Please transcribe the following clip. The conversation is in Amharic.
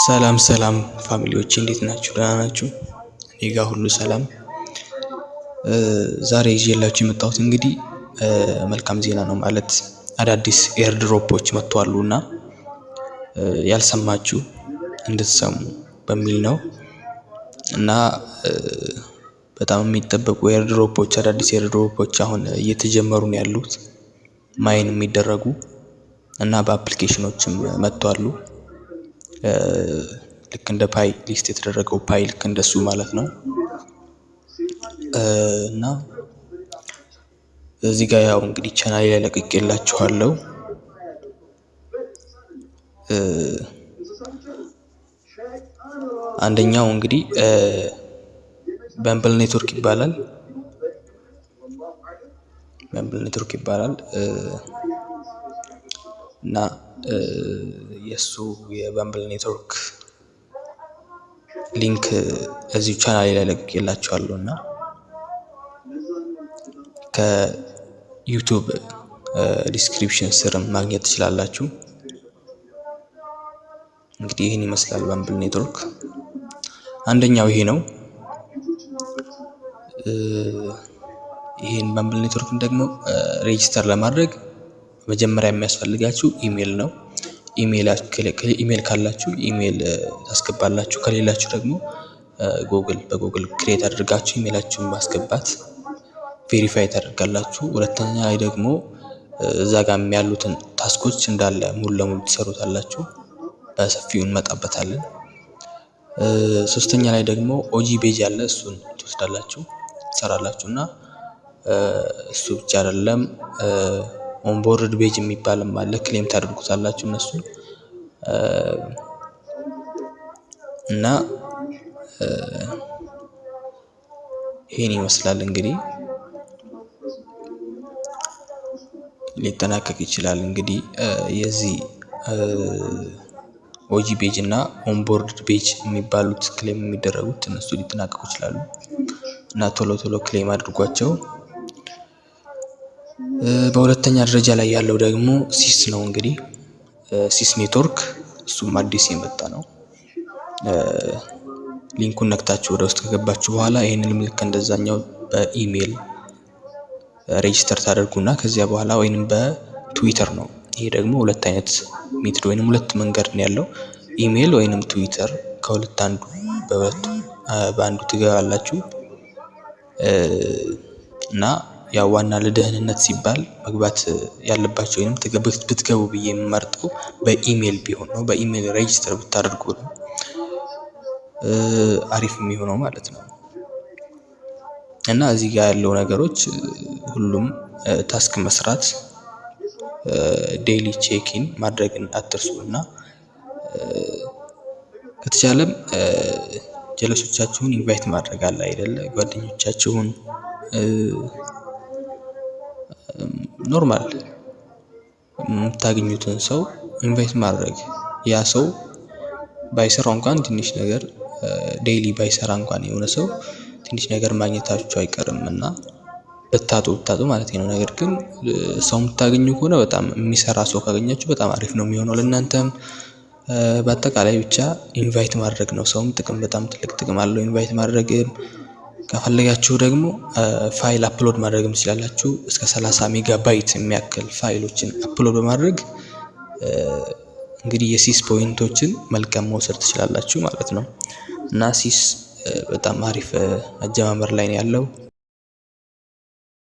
ሰላም ሰላም ፋሚሊዎች እንዴት ናችሁ? ደህና ናችሁ? እኔ ጋር ሁሉ ሰላም። ዛሬ ይዤላችሁ የመጣሁት እንግዲህ መልካም ዜና ነው። ማለት አዳዲስ ኤር ድሮፖች መጥተዋል እና ያልሰማችሁ እንድትሰሙ በሚል ነው እና በጣም የሚጠበቁ ኤር ድሮፖች አዳዲስ ኤር ድሮፖች አሁን እየተጀመሩ ነው ያሉት ማይን የሚደረጉ እና በአፕሊኬሽኖችም መጥተዋል። ልክ እንደ ፓይ ሊስት የተደረገው ፓይ ልክ እንደሱ ማለት ነው። እና እዚህ ጋር ያው እንግዲህ ቻናሌ ላይ ለቅቄላችኋለሁ። አንደኛው እንግዲህ በምብል ኔትወርክ ይባላል። እና የሱ የበምብል ኔትወርክ ሊንክ እዚሁ ቻናሌ ላይ ለቅቄላችኋለሁ እና ከዩቲዩብ ዲስክሪፕሽን ስርም ማግኘት ትችላላችሁ። እንግዲህ ይህን ይመስላል በምብል ኔትወርክ። አንደኛው ይሄ ነው። ይህን በምብል ኔትወርክ ደግሞ ሬጂስተር ለማድረግ መጀመሪያ የሚያስፈልጋችሁ ኢሜል ነው። ኢሜል ካላችሁ ኢሜል ታስገባላችሁ። ከሌላችሁ ደግሞ በጉግል ክሬት አድርጋችሁ ኢሜላችሁን ማስገባት ቬሪፋይ ታደርጋላችሁ። ሁለተኛ ላይ ደግሞ እዛ ጋር ያሉትን ታስኮች እንዳለ ሙሉ ለሙሉ ትሰሩታላችሁ። በሰፊው እንመጣበታለን። ሶስተኛ ላይ ደግሞ ኦጂ ቤጅ ያለ እሱን ትወስዳላችሁ ትሰራላችሁ እና እሱ ብቻ አይደለም ኦንቦርድ ቤጅ የሚባልም አለ። ክሌም ታደርጉታላችሁ እነሱን እና ይሄን ይመስላል እንግዲህ ሊጠናቀቅ ይችላል። እንግዲህ የዚህ ኦጂ ቤጅ እና ኦንቦርድ ቤጅ የሚባሉት ክሌም የሚደረጉት እነሱ ሊጠናቀቁ ይችላሉ እና ቶሎ ክሌም አድርጓቸው። በሁለተኛ ደረጃ ላይ ያለው ደግሞ ሲስ ነው። እንግዲህ ሲስ ኔትወርክ እሱም አዲስ የመጣ ነው። ሊንኩን ነክታችሁ ወደ ውስጥ ከገባችሁ በኋላ ይሄንን ልክ እንደዛኛው በኢሜል ሬጂስተር ታደርጉና ከዚያ በኋላ ወይንም በትዊተር ነው። ይሄ ደግሞ ሁለት አይነት ሜትድ ወይንም ሁለት መንገድ ነው ያለው፣ ኢሜል ወይንም ትዊተር። ከሁለት አንዱ በአንዱ ትገባላችሁ እና ያው ዋና ለደህንነት ሲባል መግባት ያለባችሁ ወይንም ብትገቡ ብዬ የምመርጠው በኢሜል ቢሆን ነው። በኢሜል ሬጂስተር ብታደርጉ ነው አሪፍ የሚሆነው ማለት ነው። እና እዚህ ጋር ያለው ነገሮች ሁሉም ታስክ መስራት፣ ዴይሊ ቼኪን ማድረግን አትርሱ እና ከተቻለም ጀለሶቻችሁን ኢንቫይት ማድረግ አለ አይደለ? ጓደኞቻችሁን ኖርማል የምታገኙትን ሰው ኢንቫይት ማድረግ። ያ ሰው ባይሰራው እንኳን ትንሽ ነገር ዴይሊ ባይሰራ እንኳን የሆነ ሰው ትንሽ ነገር ማግኘታችሁ አይቀርም እና ብታጡ ማለት ነው። ነገር ግን ሰው የምታገኙ ከሆነ በጣም የሚሰራ ሰው ካገኛችሁ በጣም አሪፍ ነው የሚሆነው ለእናንተም። በአጠቃላይ ብቻ ኢንቫይት ማድረግ ነው። ሰውም በጣም ትልቅ ጥቅም አለው ኢንቫይት ማድረግ። ከፈለጋችሁ ደግሞ ፋይል አፕሎድ ማድረግም ትችላላችሁ። እስከ 30 ሜጋባይት የሚያክል ፋይሎችን አፕሎድ በማድረግ እንግዲህ የሲስ ፖይንቶችን መልቀም መውሰድ ትችላላችሁ ማለት ነው። እና ሲስ በጣም አሪፍ አጀማመር ላይ ነው ያለው።